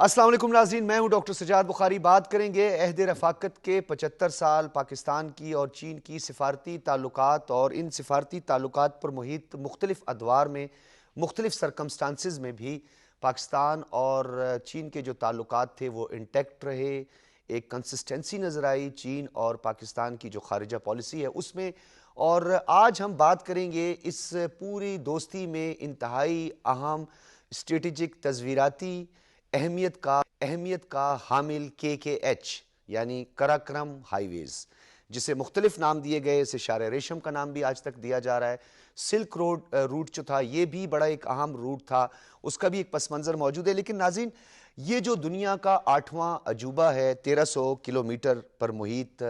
السلام علیکم ناظرین، میں ہوں ڈاکٹر سجاد بخاری۔ بات کریں گے عہد رفاقت کے 75 سال پاکستان کی اور چین کی سفارتی تعلقات اور ان سفارتی تعلقات پر محیط مختلف ادوار میں مختلف سرکمسٹانسز میں بھی پاکستان اور چین کے جو تعلقات تھے وہ انٹیکٹ رہے، ایک کنسسٹنسی نظر آئی چین اور پاکستان کی جو خارجہ پالیسی ہے اس میں۔ اور آج ہم بات کریں گے اس پوری دوستی میں انتہائی اہم اسٹریٹجک تصویراتی اہمیت کا حامل KKH یعنی کراکرم ہائی ویز، جسے مختلف نام دیے گئے، اسے شارع ریشم کا نام بھی آج تک دیا جا رہا ہے۔ سلک روٹ جو تھا یہ بھی بڑا ایک اہم روٹ تھا، اس کا بھی ایک پس منظر موجود ہے۔ لیکن ناظرین، یہ جو دنیا کا 8واں عجوبہ ہے، 1300 کلومیٹر پر محیط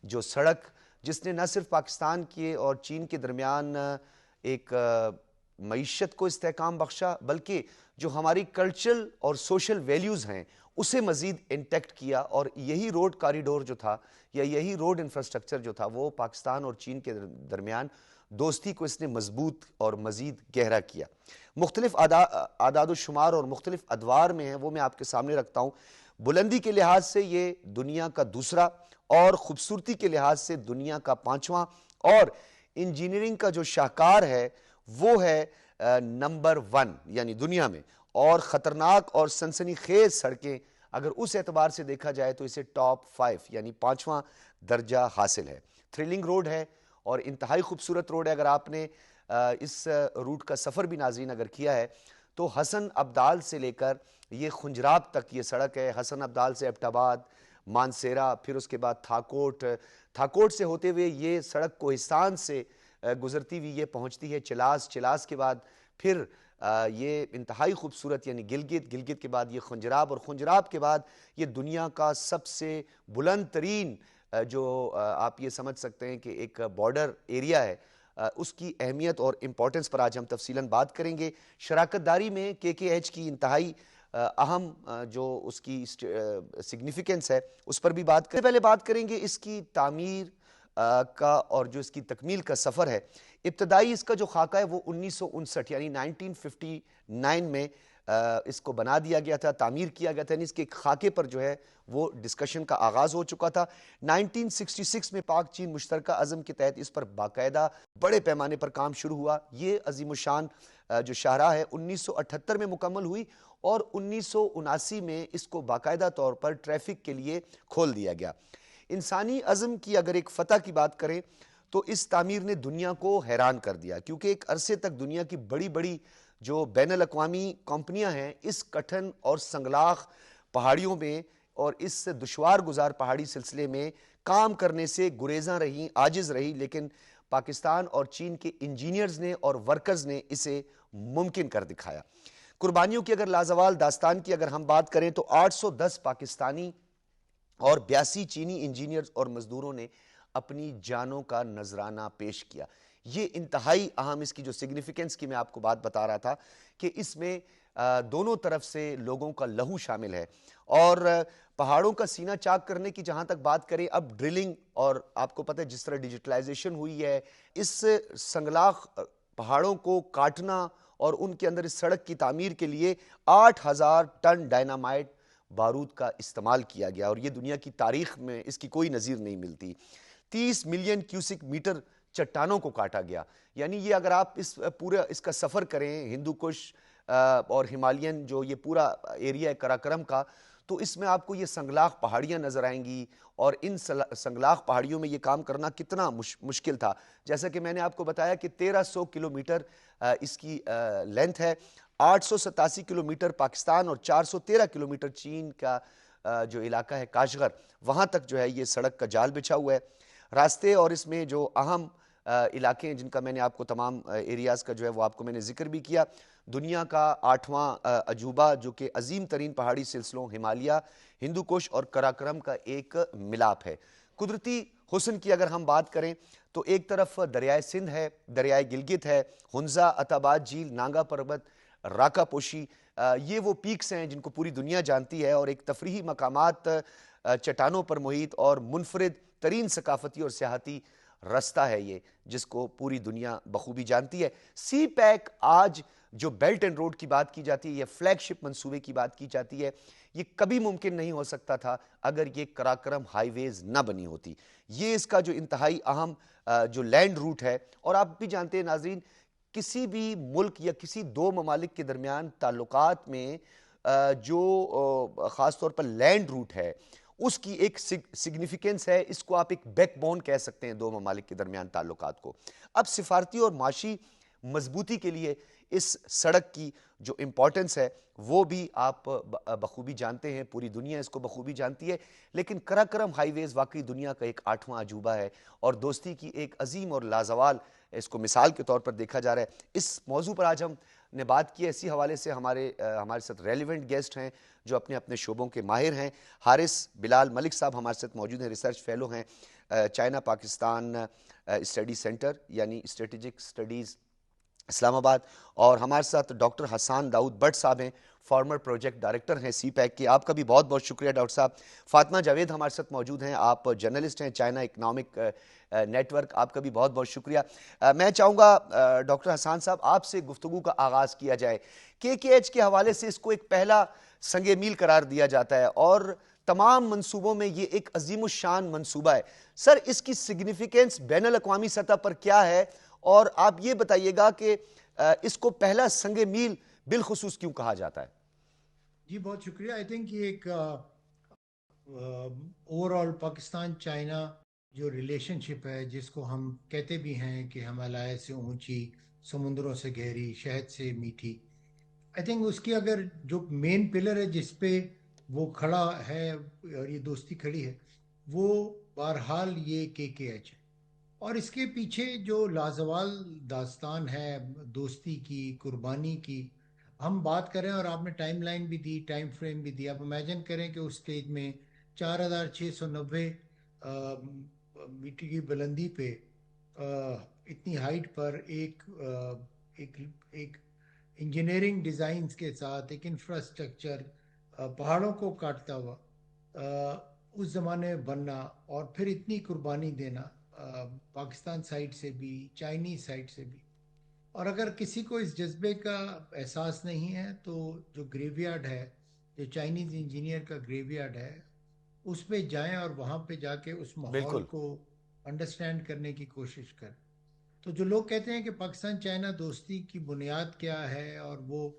جو سڑک، جس نے نہ صرف پاکستان کے اور چین کے درمیان ایک معیشت کو استحکام بخشا، بلکہ جو ہماری کلچرل اور سوشل ویلیوز ہیں اسے مزید انٹیکٹ کیا، اور یہی روڈ کاریڈور جو تھا یا یہی روڈ انفراسٹرکچر جو تھا وہ پاکستان اور چین کے درمیان دوستی کو اس نے مضبوط اور مزید گہرا کیا۔ مختلف اعداد و شمار اور مختلف ادوار میں ہیں، وہ میں آپ کے سامنے رکھتا ہوں۔ بلندی کے لحاظ سے یہ دنیا کا دوسرا، اور خوبصورتی کے لحاظ سے دنیا کا 5واں، اور انجینئرنگ کا جو شاہکار ہے وہ ہے نمبر 1 یعنی دنیا میں، اور خطرناک اور سنسنی خیز سڑکیں اگر اس اعتبار سے دیکھا جائے تو اسے ٹاپ 5 یعنی 5واں درجہ حاصل ہے۔ تھرلنگ روڈ ہے اور انتہائی خوبصورت روڈ ہے۔ اگر آپ نے اس روٹ کا سفر بھی ناظرین اگر کیا ہے تو حسن ابدال سے لے کر یہ خنجراب تک یہ سڑک ہے، حسن ابدال سے ایبٹ آباد، مانسیرا، پھر اس کے بعد تھاکوٹ سے ہوتے ہوئے یہ سڑک کوہستان سے گزرتی ہوئی یہ پہنچتی ہے چلاس کے بعد پھر یہ انتہائی خوبصورت یعنی گلگت کے بعد یہ خنجراب، اور خنجراب کے بعد یہ دنیا کا سب سے بلند ترین جو آپ یہ سمجھ سکتے ہیں کہ ایک بارڈر ایریا ہے، اس کی اہمیت اور امپورٹنس پر آج ہم تفصیلاً بات کریں گے۔ شراکت داری میں KKH کی انتہائی اہم جو اس کی سگنیفیکنس ہے اس پر بھی بات کریں۔ پہلے بات کریں گے اس کی تعمیر کا اور جو اس کی تکمیل کا سفر ہے۔ ابتدائی اس کا جو خاکہ ہے وہ 1959 یعنی 1959 میں اس کو بنا دیا گیا تھا، تعمیر کیا گیا تھا، یعنی اس کے خاکے پر جو ہے وہ ڈسکشن کا آغاز ہو چکا تھا۔ 1966 میں پاک چین مشترکہ عزم کے تحت اس پر باقاعدہ بڑے پیمانے پر کام شروع ہوا۔ یہ عظیم الشان جو شاہراہ ہے 1978 میں مکمل ہوئی، اور 1979 میں اس کو باقاعدہ طور پر ٹریفک کے لیے کھول دیا گیا۔ انسانی عزم کی اگر ایک فتح کی بات کریں تو اس تعمیر نے دنیا کو حیران کر دیا، کیونکہ ایک عرصے تک دنیا کی بڑی جو بین الاقوامی کمپنیاں ہیں اس کٹھن اور سنگلاخ پہاڑیوں میں اور اس دشوار گزار پہاڑی سلسلے میں کام کرنے سے گریزاں رہیں، عاجز رہی، لیکن پاکستان اور چین کے انجینئرز نے اور ورکرز نے اسے ممکن کر دکھایا۔ قربانیوں کی اگر لازوال داستان کی اگر ہم بات کریں تو 810 پاکستانی اور 82 چینی انجینئرز اور مزدوروں نے اپنی جانوں کا نذرانہ پیش کیا۔ یہ انتہائی اہم اس کی جو سگنیفیکنس کی میں آپ کو بات بتا رہا تھا کہ اس میں دونوں طرف سے لوگوں کا لہو شامل ہے، اور پہاڑوں کا سینہ چاک کرنے کی جہاں تک بات کریں، اب ڈرلنگ، اور آپ کو پتہ ہے جس طرح ڈیجیٹلائزیشن ہوئی ہے، اس سنگلاخ پہاڑوں کو کاٹنا اور ان کے اندر اس سڑک کی تعمیر کے لیے 8000 ٹن ڈائنامائٹ بارود کا استعمال کیا گیا، اور یہ دنیا کی تاریخ میں اس کی کوئی نظیر نہیں ملتی۔ 30 ملین کیوسک میٹر چٹانوں کو کاٹا گیا، یعنی یہ اگر آپ اس کا سفر کریں ہندو کش اور ہمالین جو یہ پورا ایریا ہے کراکرم کا، تو اس میں آپ کو یہ سنگلاخ پہاڑیاں نظر آئیں گی، اور ان سنگلاخ پہاڑیوں میں یہ کام کرنا کتنا مشکل تھا۔ جیسا کہ میں نے آپ کو بتایا کہ 1300 کلومیٹر اس کی لینتھ ہے، 887 کلومیٹر پاکستان اور 413 کلومیٹر چین کا جو علاقہ ہے کاشغر، وہاں تک جو ہے یہ سڑک کا جال بچھا ہوا ہے۔ راستے اور اس میں جو اہم علاقے ہیں جن کا میں نے آپ کو تمام ایریاز کا جو ہے وہ آپ کو میں نے ذکر بھی کیا۔ دنیا کا 8واں عجوبہ جو کہ عظیم ترین پہاڑی سلسلوں ہمالیہ، ہندو کش اور کراکرم کا ایک ملاپ ہے۔ قدرتی حسن کی اگر ہم بات کریں تو ایک طرف دریائے سندھ ہے، دریائے گلگت ہے، ہنزا، عتاباد جھیل، نانگا پروت، راکا پوشی، یہ وہ پیکس ہیں جن کو پوری دنیا جانتی ہے، اور ایک تفریحی مقامات چٹانوں پر محیط اور منفرد ترین ثقافتی اور سیاحتی رستہ ہے یہ، جس کو پوری دنیا بخوبی جانتی ہے۔ سی پیک آج جو بیلٹ اینڈ روڈ کی بات کی جاتی ہے یا فلیگ شپ منصوبے کی بات کی جاتی ہے، یہ کبھی ممکن نہیں ہو سکتا تھا اگر یہ کراکرم ہائی ویز نہ بنی ہوتی. یہ اس کا جو انتہائی اہم جو لینڈ روٹ ہے، اور آپ بھی جانتے ہیں ناظرین، کسی بھی ملک یا کسی دو ممالک کے درمیان تعلقات میں جو خاص طور پر لینڈ روٹ ہے اس کی ایک سگنیفیکنس ہے. اس کو آپ ایک بیک بون کہہ سکتے ہیں دو ممالک کے درمیان تعلقات کو. اب سفارتی اور معاشی مضبوطی کے لیے اس سڑک کی جو امپورٹنس ہے وہ بھی آپ بخوبی جانتے ہیں، پوری دنیا اس کو بخوبی جانتی ہے. لیکن کراکرم ہائی ویز واقعی دنیا کا ایک 8واں عجوبہ ہے اور دوستی کی ایک عظیم اور لازوال اس کو مثال کے طور پر دیکھا جا رہا ہے. اس موضوع پر آج ہم نے بات کی ہے. اسی حوالے سے ہمارے ساتھ ریلیونٹ گیسٹ ہیں جو اپنے اپنے شعبوں کے ماہر ہیں. حارث بلال ملک صاحب ہمارے ساتھ موجود ہیں، ریسرچ فیلو ہیں چائنا پاکستان اسٹڈی سینٹر یعنی اسٹریٹجک اسٹڈیز اسلام آباد، اور ہمارے ساتھ ڈاکٹر حسان داؤد بٹ صاحب ہیں، فارمر پروجیکٹ ڈائریکٹر ہیں سی پیک کے. آپ کا بھی بہت بہت شکریہ ڈاکٹر صاحب. فاطمہ جاوید ہمارے ساتھ موجود ہیں، آپ جرنلسٹ ہیں چائنا اکنامک نیٹ ورک. آپ کا بھی بہت بہت شکریہ. میں چاہوں گا ڈاکٹر حسان صاحب آپ سے گفتگو کا آغاز کیا جائے. KKH کے حوالے سے اس کو ایک پہلا سنگ میل قرار دیا جاتا ہے اور تمام منصوبوں میں یہ ایک عظیم الشان منصوبہ ہے. سر، اس کی سگنیفیکنس بین الاقوامی سطح پر کیا ہے، اور آپ یہ بتائیے گا کہ اس کو پہلا سنگ میل بالخصوص کیوں کہا جاتا ہے؟ جی بہت شکریہ. آئی تھنک یہ ایک اوور آل پاکستان چائنا جو ریلیشن شپ ہے، جس کو ہم کہتے بھی ہیں کہ ہمالیہ سے اونچی، سمندروں سے گہری، شہد سے میٹھی. آئی تھنک اس کی اگر جو مین پلر ہے جس پہ وہ کھڑا ہے اور یہ دوستی کھڑی ہے، وہ بہرحال یہ KKH ہے. اور اس کے پیچھے جو لازوال داستان ہے دوستی کی، قربانی کی، ہم بات کریں، اور آپ نے ٹائم لائن بھی دی، ٹائم فریم بھی دی. آپ امیجن کریں کہ اس سٹیج میں 4690 میٹر کی بلندی پہ اتنی ہائٹ پر ایک ایک انجینئرنگ ڈیزائنز کے ساتھ ایک انفراسٹرکچر پہاڑوں کو کاٹتا ہوا اس زمانے میں بننا، اور پھر اتنی قربانی دینا پاکستان سائڈ سے بھی، چائنیز سائڈ سے بھی. اور اگر کسی کو اس جذبے کا احساس نہیں ہے تو جو گریو یارڈ ہے، جو چائنیز انجینئر کا گریو یارڈ ہے، اس پہ جائیں اور وہاں پہ جا کے اس ماحول بالکل. کو انڈرسٹینڈ کرنے کی کوشش کریں. تو جو لوگ کہتے ہیں کہ پاکستان چائنا دوستی کی بنیاد کیا ہے اور وہ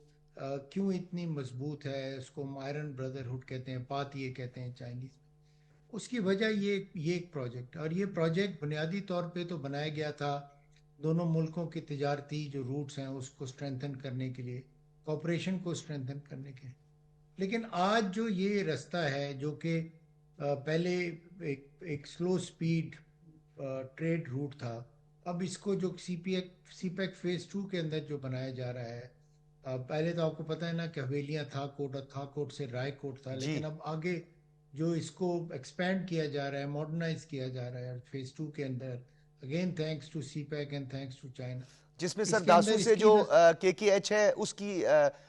کیوں اتنی مضبوط ہے، اس کو آئرن بردرہڈ کہتے ہیں، پات یہ کہتے ہیں چائنیز، اس کی وجہ یہ ایک پروجیکٹ. اور یہ پروجیکٹ بنیادی طور پہ تو بنایا گیا تھا دونوں ملکوں کی تجارتی جو روٹس ہیں اس کو سٹرینتھن کرنے کے لیے، کوپریشن کو سٹرینتھن کرنے کے لیے. لیکن آج جو یہ رستہ ہے جو کہ پہلے ایک سلو سپیڈ ٹریڈ روٹ تھا، اب اس کو جو سی پیک فیز 2 کے اندر جو بنایا جا رہا ہے، پہلے تو آپ کو پتہ ہے نا کہ حویلیاں تھا کوٹ، اور تھا کوٹ سے رائے کوٹ تھا، جی. لیکن اب آگے جو اس کو ایکسپینڈ کیا جا رہا ہے، ماڈرنائز کیا جا رہا ہے فیز 2 کے اندر، again thanks to CPEC and thanks to China. جس میں سر اس کے داسو اندر اس سے کی جو KKH ہے اس کی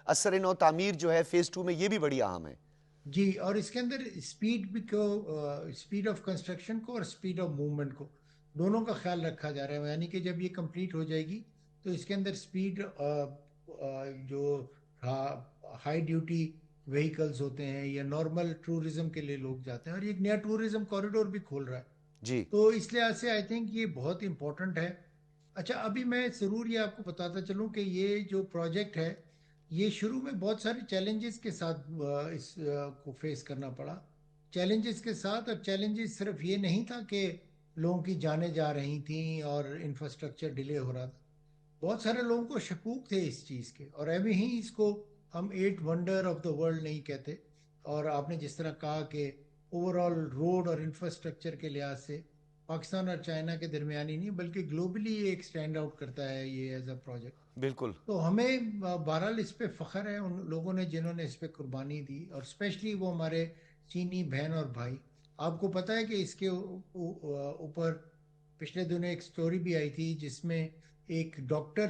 اثر نو تعمیر جو ہے فیز 2 میں یہ بھی بڑی اہم ہے. جی، اور اس کے اندر اسپیڈ بھی کو، اسپیڈ آف کنسٹرکشن کو اور اسپیڈ آف موومنٹ کو، دونوں کا خیال رکھا جا رہا ہے. یعنی کہ جب یہ کمپلیٹ ہو جائے گی تو اس کے اندر اسپیڈ جو ہائی ڈیوٹی وہیکلز ہوتے ہیں یا نارمل ٹورزم کے لیے لوگ جاتے ہیں، اور یہ ایک نیا ٹورزم کوریڈور بھی کھول رہا ہے. جی. تو اس لحاظ سے آئی تھنک یہ بہت امپورٹنٹ ہے. اچھا، ابھی میں ضرور یہ آپ کو بتاتا چلوں کہ یہ جو پروجیکٹ ہے، یہ شروع میں بہت سارے چیلنجز کے ساتھ اس کو فیس کرنا پڑا. چیلنجز کے ساتھ، اور چیلنجز صرف یہ نہیں تھا کہ لوگوں کی جانیں جا رہی تھیں اور انفراسٹرکچر ڈیلے ہو رہا تھا. بہت سارے لوگوں کو شکوک تھے اس چیز کے، اور ابھی ہی اس کو ہم 8 ونڈر آف دا ورلڈ نہیں کہتے. اور آپ نے جس طرح کہا کہ اوور آل روڈ اور انفراسٹرکچر کے لحاظ سے پاکستان اور چائنا کے درمیانی نہیں بلکہ گلوبلی ایک سٹینڈ آؤٹ کرتا ہے یہ ایز اے پروجیکٹ. بالکل. تو ہمیں بہرحال اس پہ فخر ہے ان لوگوں نے جنہوں نے اس پہ قربانی دی، اور اسپیشلی وہ ہمارے چینی بہن اور بھائی. آپ کو پتہ ہے کہ اس کے اوپر پچھلے دنوں ایک سٹوری بھی آئی تھی جس میں ایک ڈاکٹر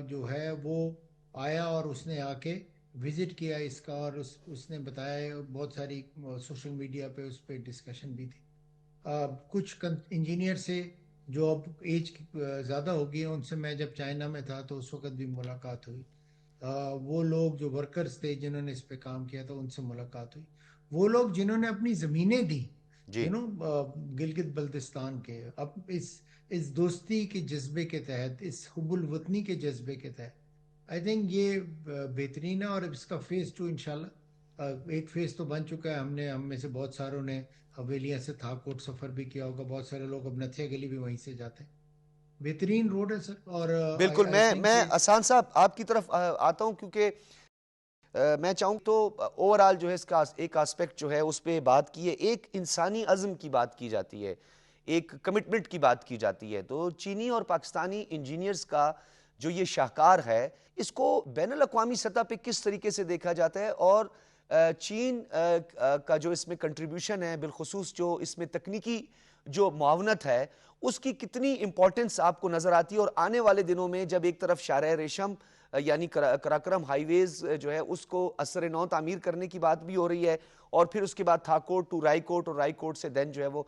جو ہے وہ آیا اور اس نے آ کے وزٹ کیا اس کا، اور اس نے بتایا، بہت ساری سوشل میڈیا پہ اس پہ ڈسکشن بھی تھی. کچھ انجینئر سے جو اب ایج زیادہ ہو گئی ہے ان سے میں جب چائنا میں تھا تو اس وقت بھی ملاقات ہوئی. وہ لوگ جو ورکرز تھے جنہوں نے اس پہ کام کیا تھا ان سے ملاقات ہوئی. وہ لوگ جنہوں نے اپنی زمینیں دی جی گلگت بلتستان کے، اب اس دوستی کے جذبے کے تحت، اس حب الوطنی کے جذبے کے تحت، آئی تھنک یہ بہترین ہے. اور اب اس کا فیز 2 انشاءاللہ، ایک فیز تو بن چکا ہے. ہم میں سے بہت ساروں نے حویلیاں سے تھاکوٹ سفر بھی کیا ہوگا، بہت سارے لوگ اب نتھیا گلی بھی وہیں سے جاتے ہیں. بہترین روڈ ہے سر. اور بالکل. آئی میں تھنک میں کہ احسان صاحب آپ کی طرف آتا ہوں، کیونکہ میں چاہوں تو اوورآل جو ہے اس کا ایک آسپیکٹ جو ہے اس پہ بات کی ہے. ایک انسانی عزم کی بات کی جاتی ہے، ایک کمٹمنٹ کی بات کی جاتی ہے. تو چینی اور پاکستانی انجینئرز کا جو یہ شاہکار ہے، اس کو بین الاقوامی سطح پہ کس طریقے سے دیکھا جاتا ہے، اور چین کا جو اس میں کنٹریبیوشن ہے، بالخصوص جو اس میں تکنیکی جو معاونت ہے، اس کی کتنی امپورٹنس آپ کو نظر آتی ہے؟ اور آنے والے دنوں میں جب ایک طرف شارع ریشم یعنی کراکرم ہائی ویز جو ہے اس کو اثر نو تعمیر کرنے کی بات بھی ہو رہی ہے، اور پھر اس کے بعد تھاکوٹ ٹو رائی کوٹ، اور رائی کوٹ سے دین جو ہے وہ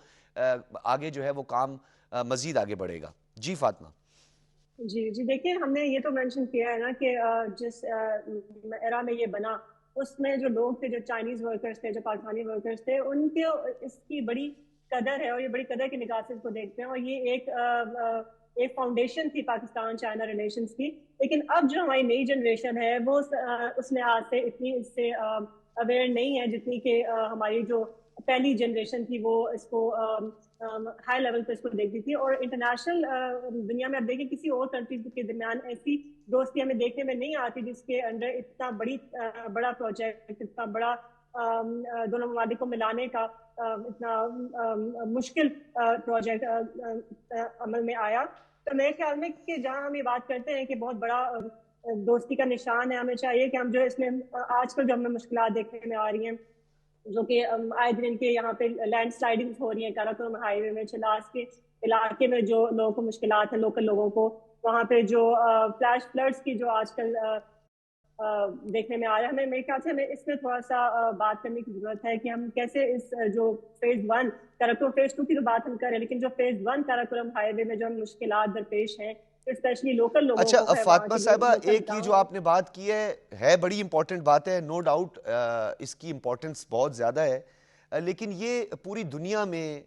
آگے جو ہے وہ کام مزید آگے بڑھے گا. جی فاطمہ. جی جی، دیکھیں ہم نے یہ تو مینشن کیا ہے نا کہ جس ایرا میں یہ بنا، اس میں جو لوگ تھے، جو چائنیز ورکرز تھے، جو پاکستانی ورکرز تھے، ان کے اس کی بڑی قدر ہے، اور یہ بڑی قدر کے نگاہ سے اس کو دیکھتے ہیں. اور یہ ایک فاؤنڈیشن تھی پاکستان چائنا ریلیشنز کی. لیکن اب جو ہماری نئی جنریشن ہے وہ اس لحاظ سے اتنی اس سے اویئر نہیں ہے جتنی کہ ہماری جو پہلی جنریشن تھی وہ اس کو ہائی لیول پہ اس کو دیکھتی تھی. اور انٹرنیشنل دنیا میں اب دیکھیں کسی اور کنٹریز کے درمیان ایسی دوستی ہمیں دیکھنے میں نہیں آتی جس کے انڈر اتنا بڑا پروجیکٹ، اتنا بڑا دونوں ممالک کو ملانے کا اتنا مشکل پروجیکٹ عمل میں آیا. تو میرے خیال میں کہ جہاں ہم یہ بات کرتے ہیں کہ بہت بڑا دوستی کا نشان ہے، ہمیں چاہیے کہ ہم جو اس میں آج کل جو ہمیں مشکلات دیکھنے میں آ رہی ہیں، جو کہ آئے دن کے یہاں پہ لینڈ سلائڈنگ ہو رہی ہیں کاراکرم ہائی وے میں، چلاس کے علاقے میں جو لوگوں کو مشکلات ہیں، لوکل لوگوں کو وہاں پہ جو فلیش فلڈز کی جو آج کل دیکھنے میں آ رہا ہے، ہمیں میرے خیال سے ہمیں اس میں تھوڑا سا بات کرنے کی ضرورت ہے کہ ہم کیسے اس جو فیز 1 کاراکرم، فیز 2 کی تو بات ہم کر رہے ہیں، لیکن جو فیز 1 کاراکرم ہائی وے میں جو ہم مشکلات درپیش ہیں، اسپیشلی لوکل لوگوں کو اچھا ہے وہاں فاطمہ کی جو صاحبہ، لوکل ایک یہ جو گاؤں. آپ نے بات کی ہے بڑی امپورٹنٹ بات ہے، نو ڈاؤٹ اس کی امپورٹنس بہت زیادہ ہے. لیکن یہ پوری دنیا میں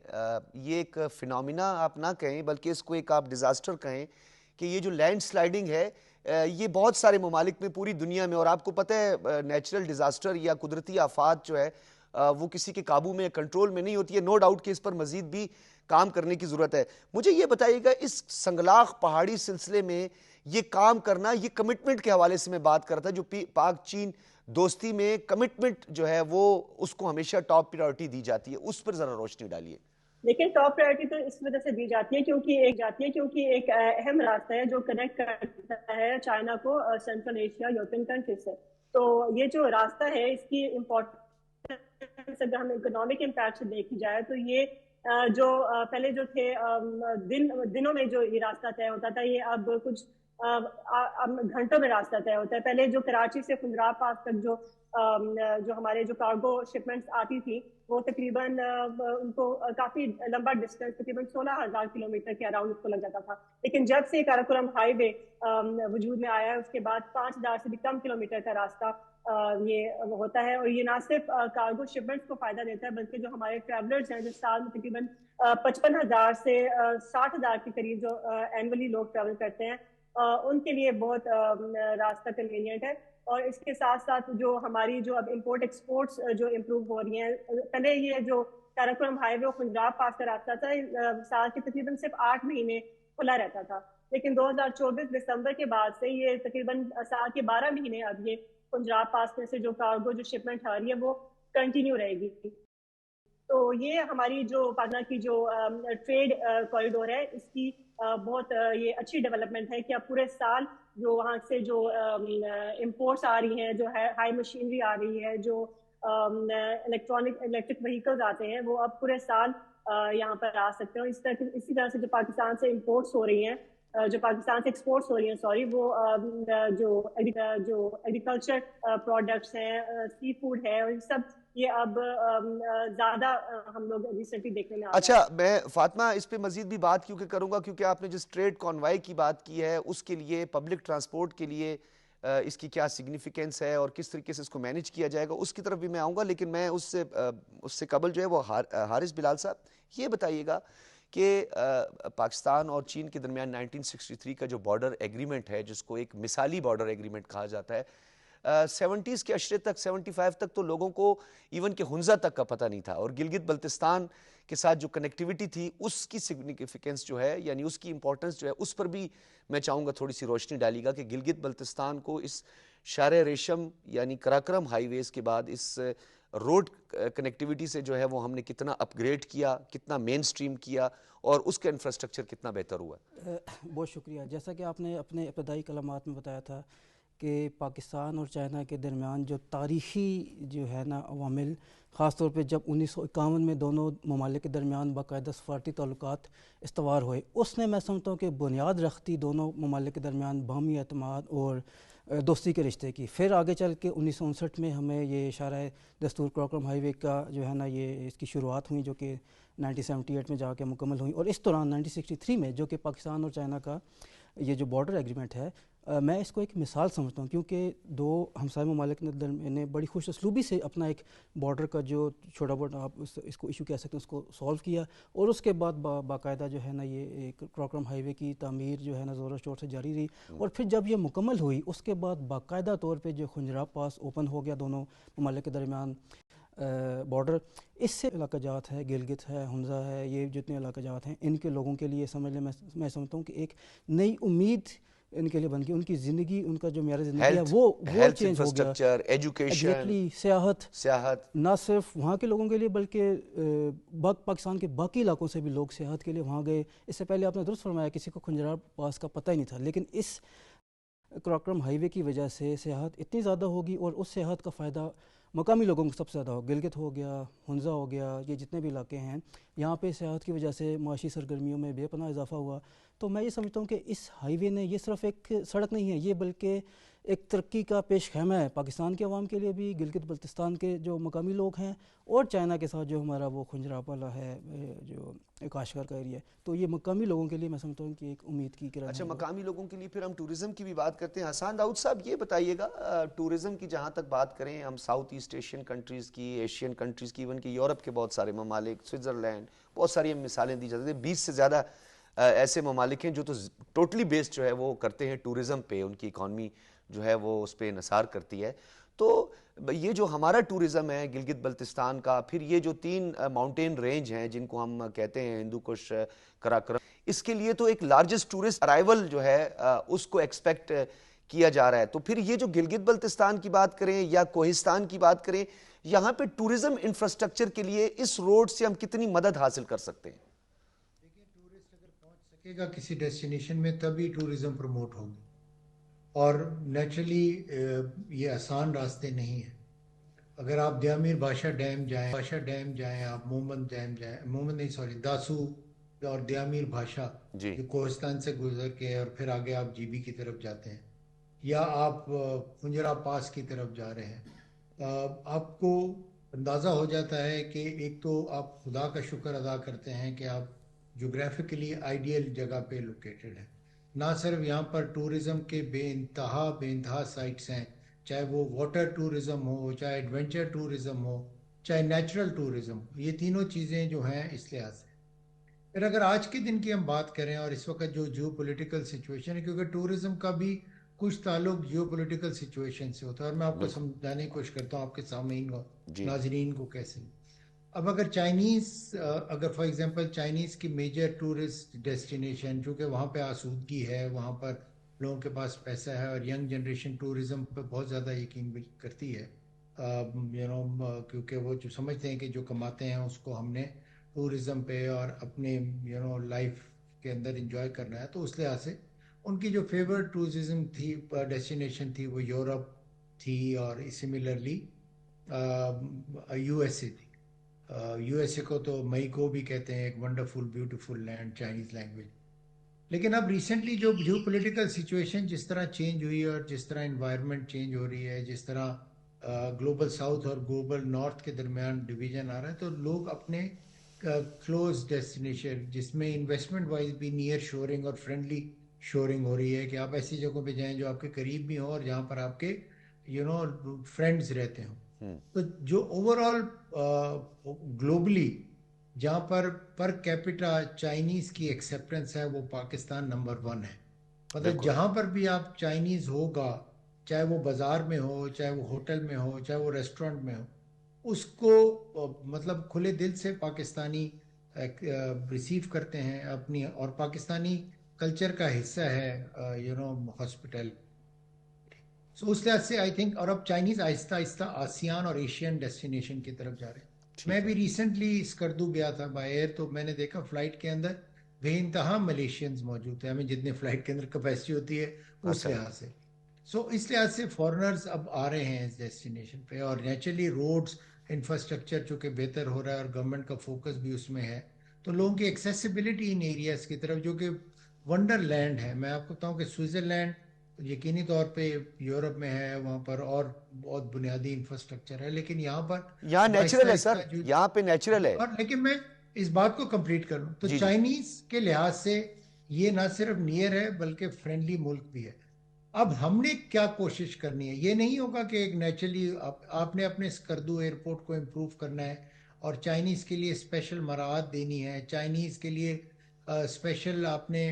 یہ ایک فینومینا آپ نہ کہیں بلکہ اس کو ایک آپ ڈیزاسٹر کہیں کہ یہ جو لینڈ سلائڈنگ ہے یہ بہت سارے ممالک میں پوری دنیا میں، اور آپ کو پتہ ہے نیچرل ڈیزاسٹر یا قدرتی آفات جو ہے وہ کسی کے قابو میں کنٹرول میں نہیں ہوتی ہے. نو ڈاؤٹ کہ اس پر مزید بھی کام کرنے کی ضرورت ہے. مجھے یہ بتائیے گا اس سنگلاخ پہاڑی سلسلے میں یہ کام کرنا، یہ کمٹمنٹ کے حوالے سے میں بات کرتا جو پاک چین دوستی میں کمٹمنٹ جو ہے وہ اس کو ہمیشہ ٹاپ پریورٹی دی جاتی ہے، اس پر ذرا روشنی ڈالیے. لیکن ٹاپ پرائرٹی تو اس وجہ سے دی جاتی ہے کیونکہ ایک اہم راستہ ہے جو کنیکٹ کرتا ہے چائنا کو سینٹرل ایشیا یورپین کنٹری سے. تو یہ جو راستہ ہے اس کی امپورٹنس اگر ہم اکنامک امپیکٹ سے دیکھی جائے تو یہ جو پہلے جو تھے دنوں میں جو یہ راستہ طے ہوتا تھا، یہ اب کچھ گھنٹوں میں راستہ طے ہوتا ہے. پہلے جو کراچی سے خنجرا پاس تک جو ہمارے جو کارگو شپمنٹس آتی تھی وہ تقریباً ان کو کافی لمبا ڈسٹینس، تقریباً 16,000 کلومیٹر کے اراؤنڈ اس کو لگ جاتا تھا. لیکن جب سے کاراکرم ہائی وے وجود میں آیا ہے اس کے بعد 5,000 سے بھی کم کلومیٹر کا راستہ یہ ہوتا ہے. اور یہ نہ صرف کارگو شپمنٹس کو فائدہ دیتا ہے بلکہ جو ہمارے ٹریولرز ہیں جو سال میں تقریباً 55,000 سے 60,000 کے قریب جو اینولی لوگ ٹریول کرتے ہیں ان کے لیے بہت راستہ کنوینئنٹ ہے. اور اس کے ساتھ ساتھ جو ہماری جو اب امپورٹ ایکسپورٹس جو امپروو ہو رہی ہیں، پہلے یہ جو کاراکرم ہائی وے پنجاب پاس کا راستہ تھا سال کے تقریباً صرف 8 مہینے کھلا رہتا تھا، لیکن 2024 دسمبر کے بعد سے یہ تقریباً سال کے 12 مہینے اب یہ پنجاب پاس میں سے جو کارگو جو شپمنٹ آ رہی ہے وہ کنٹینیو رہے گی. تو یہ ہماری جو پاکستان کی جو ٹریڈ کوریڈور ہے اس کی بہت یہ اچھی ڈیولپمنٹ ہے کہ اب پورے سال جو وہاں سے جو امپورٹس آ رہی ہیں، جو ہائی مشینری آ رہی ہے، جو الیکٹرک وہیکلز آتے ہیں، وہ اب پورے سال یہاں پر آ سکتے ہیں. اسی طرح سے جو پاکستان سے امپورٹس ہو رہی ہیں، جو پاکستان سے ایکسپورٹس ہو رہی ہیں وہ جو ایگریکلچر پروڈکٹس ہیں، سی فوڈ ہے، اور یہ سب یہ اب زیادہ ہم لوگ ریسنٹلی دیکھنے میں آ رہا ہے. اچھا میں فاطمہ اس پہ مزید بھی بات کیونکہ کروں گا، کیونکہ آپ نے جس ٹریڈ کانوائی کی بات کی ہے اس کے لیے پبلک ٹرانسپورٹ کے لیے اس کی کیا سگنیفیکنس ہے اور کس طریقے سے اس کو مینیج کیا جائے گا، اس کی طرف بھی میں آؤں گا. لیکن میں اس سے قبل جو ہے وہ حارث بلال صاحب یہ بتائیے گا کہ پاکستان اور چین کے درمیان 1963 کا جو بارڈر ایگریمنٹ ہے، جس کو ایک مثالی بارڈر ایگریمنٹ کہا جاتا ہے، 70s کے عشرے تک، 75 تک تو لوگوں کو ایون کہ ہنزہ تک کا پتہ نہیں تھا، اور گلگت بلتستان کے ساتھ جو کنیکٹیوٹی تھی اس کی سگنیفیکنس جو ہے، یعنی اس کی امپورٹنس جو ہے، اس پر بھی میں چاہوں گا تھوڑی سی روشنی ڈالی گا کہ گلگت بلتستان کو اس شارع ریشم یعنی کراکرم ہائی ویز کے بعد اس روڈ کنیکٹیوٹی سے جو ہے وہ ہم نے کتنا اپ گریڈ کیا، کتنا مین سٹریم کیا، اور اس کا انفراسٹرکچر کتنا بہتر ہوا. بہت شکریہ. جیسا کہ آپ نے اپنے ابتدائی کلمات میں بتایا تھا کہ پاکستان اور چائنا کے درمیان جو تاریخی جو ہے نا عوامل، خاص طور پہ جب 1951 میں دونوں ممالک کے درمیان باقاعدہ سفارتی تعلقات استوار ہوئے، اس نے میں سمجھتا ہوں کہ بنیاد رکھتی دونوں ممالک کے درمیان باہمی اعتماد اور دوستی کے رشتے کی. پھر آگے چل کے 1959 میں ہمیں یہ اشارہ دستور کراکرم ہائی وے کا جو ہے نا یہ اس کی شروعات ہوئی، جو کہ 1978 میں جا کے مکمل ہوئی، اور اس دوران 1963 میں جو کہ پاکستان اور چائنا کا یہ جو بارڈر ایگریمنٹ ہے، میں اس کو ایک مثال سمجھتا ہوں، کیونکہ دو ہمسائے ممالک نے بڑی خوش اسلوبی سے اپنا ایک بارڈر کا جو چھوٹا بوٹا آپ اس کو ایشو کہہ سکتے ہیں اس کو سولو کیا، اور اس کے بعد باقاعدہ جو ہے نا یہ ایک کراکرم ہائی وے کی تعمیر جو ہے نا زور و شور سے جاری رہی، اور پھر جب یہ مکمل ہوئی اس کے بعد باقاعدہ طور پہ جو خنجراب پاس اوپن ہو گیا دونوں ممالک کے درمیان بارڈر. اس سے علاقہ جات ہے، گلگت ہے، ہنزہ ہے، یہ جتنے علاقہ جات ہیں، ان کے لوگوں کے لیے سمجھ لیں میں سمجھتا ہوں کہ ایک نئی امید ان کے لیے بن گئی. ان کی زندگی، ان کا جو معیار زندگی ہے وہ چینج ہو گیا. ایگزیکٹلی. سیاحت نہ صرف وہاں کے لوگوں کے لیے بلکہ پاکستان کے باقی علاقوں سے بھی لوگ سیاحت کے لیے وہاں گئے. اس سے پہلے آپ نے درست فرمایا کسی کو خنجراب پاس کا پتہ ہی نہیں تھا، لیکن اس کراکرم ہائی وے کی وجہ سے سیاحت اتنی زیادہ ہوگی، اور اس سیاحت کا فائدہ مقامی لوگوں کو سب سے زیادہ ہو. گلگت ہو گیا، ہنزہ ہو گیا، یہ جتنے بھی علاقے ہیں یہاں پہ سیاحت کی وجہ سے معاشی سرگرمیوں میں بے پناہ اضافہ ہوا. تو میں یہ سمجھتا ہوں کہ اس ہائی وے نے یہ صرف ایک سڑک نہیں ہے، یہ بلکہ ایک ترقی کا پیش خیمہ ہے پاکستان کے عوام کے لیے بھی، گلگت بلتستان کے جو مقامی لوگ ہیں، اور چائنا کے ساتھ جو ہمارا وہ خنجراب والا ہے جو کاشغر کا ایریا ہے. تو یہ مقامی لوگوں کے لیے میں سمجھتا ہوں کہ ایک امید کی کرن. اچھا، مقامی لوگوں کے لیے پھر ہم ٹورزم کی بھی بات کرتے ہیں. حسان داؤد صاحب یہ بتائیے گا، ٹورزم کی جہاں تک بات کریں ہم ساؤتھ ایسٹ ایشین کنٹریز کی، ایشین کنٹریز کی، ایون کہ یورپ کے بہت سارے ممالک، سوئٹزرلینڈ، بہت ساری مثالیں دی جاتی ہیں. 20 سے زیادہ ایسے ممالک ہیں جو تو ٹوٹلی بیسڈ جو ہے وہ کرتے ہیں ٹورزم پہ، ان کی اکانومی جو ہے وہ اس پہ انحصار کرتی ہے. تو یہ جو ہمارا ٹورزم ہے گلگت بلتستان کا، پھر یہ جو 3 ماؤنٹین رینج ہیں جن کو ہم کہتے ہیں ہندو کش، کراکرم، اس کے لیے تو ایک لارجسٹ ٹورسٹ ارائیول جو ہے اس کو ایکسپیکٹ کیا جا رہا ہے. تو پھر یہ جو گلگت بلتستان کی بات کریں یا کوہستان کی بات کریں، یہاں پہ ٹورزم انفراسٹرکچر کے لیے اس روڈ سے ہم کتنی مدد حاصل کر سکتے ہیں؟ دیکھیں، ٹورسٹ اگر پہنچ سکے گا کسی ڈیسٹینیشن میں تبھی ٹورزم پروموٹ ہوگی، اور نیچرلی یہ آسان راستے نہیں ہیں. اگر آپ دیامیر بھاشا ڈیم جائیں، آپ مومن ڈیم جائیں، مومن نہیں سوری داسو اور دیامیر بھاشا جو کوہستان سے گزر کے اور پھر آگے آپ جی بی کی طرف جاتے ہیں، یا آپ خنجراب پاس کی طرف جا رہے ہیں، آپ کو اندازہ ہو جاتا ہے کہ ایک تو آپ خدا کا شکر ادا کرتے ہیں کہ آپ جغرافیکلی آئیڈیل جگہ پہ لوکیٹڈ ہیں. نہ صرف یہاں پر ٹورزم کے بے انتہا سائٹس ہیں، چاہے وہ واٹر ٹورزم ہو، چاہے ایڈونچر ٹورزم ہو، چاہے نیچرل ٹورزم ہو، یہ تینوں چیزیں جو ہیں اس لحاظ سے. پھر اگر آج کے دن کی ہم بات کریں اور اس وقت جو جیو پولیٹیکل سچویشن ہے، کیونکہ ٹورزم کا بھی کچھ تعلق جیو پولیٹیکل سچویشن سے ہوتا ہے، اور میں آپ کو سمجھانے کی کوشش کرتا ہوں آپ کے سامعین کو، ناظرین کو کیسے. اب اگر فار ایگزامپل چائنیز کی میجر ٹورسٹ ڈیسٹینیشن، چونکہ وہاں پہ آسودگی ہے، وہاں پر لوگوں کے پاس پیسہ ہے، اور ینگ جنریشن ٹورزم پہ بہت زیادہ یقین کرتی ہے، کیونکہ وہ جو سمجھتے ہیں کہ جو کماتے ہیں اس کو ہم نے ٹورزم پہ اور اپنے لائف کے اندر انجوائے کرنا ہے. تو اس لحاظ سے ان کی جو فیورٹ ٹورزم تھی، ڈیسٹینیشن تھی، وہ یورپ تھی، اور سملرلی یو ایس اے تھی. یو ایس اے کو تو مئی کو بھی کہتے ہیں، ایک wonderful beautiful land Chinese language. لیکن اب ریسنٹلی جو جیو پولیٹیکل سچویشن جس طرح چینج ہوئی ہے، اور جس طرح انوائرمنٹ چینج ہو رہی ہے، جس طرح گلوبل ساؤتھ اور گلوبل نارتھ کے درمیان ڈویژن آ رہا ہے، تو لوگ اپنے کلوز ڈیسٹینیشن جس میں انویسٹمنٹ وائز بھی نیئر شورنگ اور فرینڈلی شورنگ ہو رہی ہے کہ آپ ایسی جگہوں پہ جائیں جو آپ کے قریب بھی ہوں اور جہاں پر آپ کے فرینڈز رہتے ہوں. تو جو اوور آل گلوبلی جہاں پر کیپٹا چائنیز کی ایکسیپٹنس ہے وہ پاکستان نمبر 1 ہے. مطلب جہاں پر بھی آپ چائنیز ہوگا, چاہے وہ بازار میں ہو, چاہے وہ ہوٹل میں ہو, چاہے وہ ریسٹورنٹ میں ہو, اس کو مطلب کھلے دل سے پاکستانی ریسیو کرتے ہیں اپنی, اور پاکستانی کلچر کا حصہ ہے ہاسپٹل. سو اس لحاظ سے آئی تھنک, اور اب چائنیز آہستہ آہستہ آسیان اور ایشین ڈیسٹینیشن کی طرف جا رہے ہیں. میں بھی ریسنٹلی اسکردو گیا تھا بائی ایئر, تو میں نے دیکھا فلائٹ کے اندر بے انتہا ملیشینز موجود ہیں. ہمیں جتنے فلائٹ کے اندر کیپیسٹی ہوتی ہے اس لحاظ سے. سو اس لحاظ سے فارنرز اب آ رہے ہیں اس ڈیسٹینیشن پہ, اور نیچرلی روڈز انفراسٹرکچر چونکہ بہتر ہو رہا ہے اور گورنمنٹ کا فوکس بھی اس میں ہے, تو لوگوں کی ایکسیسیبلٹی ان ایریاز کی طرف جو کہ ونڈر لینڈ ہے. میں آپ کو بتاؤں کہ سوئٹزرلینڈ یقینی طور پہ یورپ میں ہے, وہاں پر اور بہت بنیادی انفراسٹرکچر ہے, لیکن یہاں پر یہاں اب آہستہ نیچرل ہے سر, آہستہ جو, یہاں پہ نیچرل ہے. اور لیکن میں اس بات کو کمپلیٹ کر لوں تو جی جی چائنیز کے لحاظ سے یہ نہ صرف نیئر ہے بلکہ فرینڈلی ملک بھی ہے. اب ہم نے کیا کوشش کرنی ہے, یہ نہیں ہوگا کہ ایک نیچرلی آپ نے اپنے اسکردو ایئرپورٹ کو امپروو کرنا ہے اور چائنیز کے لیے اسپیشل مراعات دینی ہے, چائنیز کے لیے اسپیشل آپ نے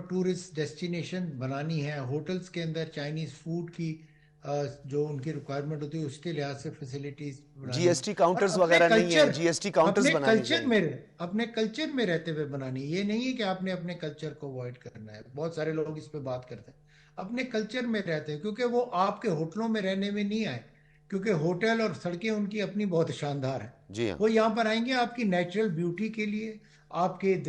ٹورسٹ ڈیسٹینیشن بنانی ہے, ہوٹلز کے اندر چائنیز فوڈ کی جو ان کی ریکوائرمنٹ ہوتی ہے اس کے لحاظ سے فیسلٹیز جی بنانی, ایس ٹی اور کاؤنٹرز وغیرہ نہیں ہیں, جی ایس ٹی کاؤنٹرز بنانے چاہیے. اپنے کلچر میں رہتے ہوئے بنانی. یہ نہیں ہے کہ آپ نے اپنے کلچر کو اوائڈ کرنا ہے, بہت سارے لوگ اس پہ بات کرتے ہیں. اپنے کلچر میں رہتے ہیں, کیونکہ وہ آپ کے ہوٹلوں میں رہنے میں نہیں آئے, کیونکہ ہوٹل اور سڑکیں ان کی اپنی بہت شاندار ہیں. جی ہاں, وہ یہاں پر آئیں گے آپ کی نیچرل بیوٹی کے لیے, آپ کے